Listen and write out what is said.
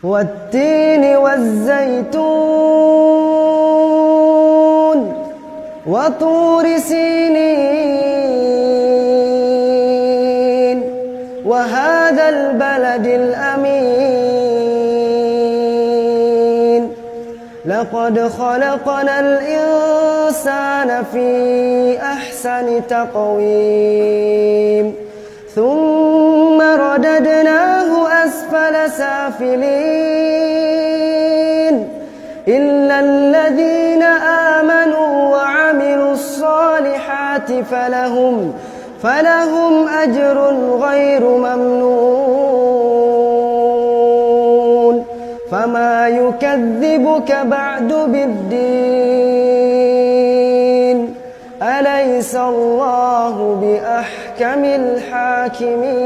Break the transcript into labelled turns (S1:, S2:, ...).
S1: والتين والزيتون وطور سينين وهذا البلد الأمين لقد خلقنا الإنسان في أحسن تقويم ثم رددناه أسفل سافلين إلا الذين آمنوا وعملوا الصالحات فلهم أجر غير ممنون فما يكذبك بعد بالدين أليس الله بأحكم الحاكمين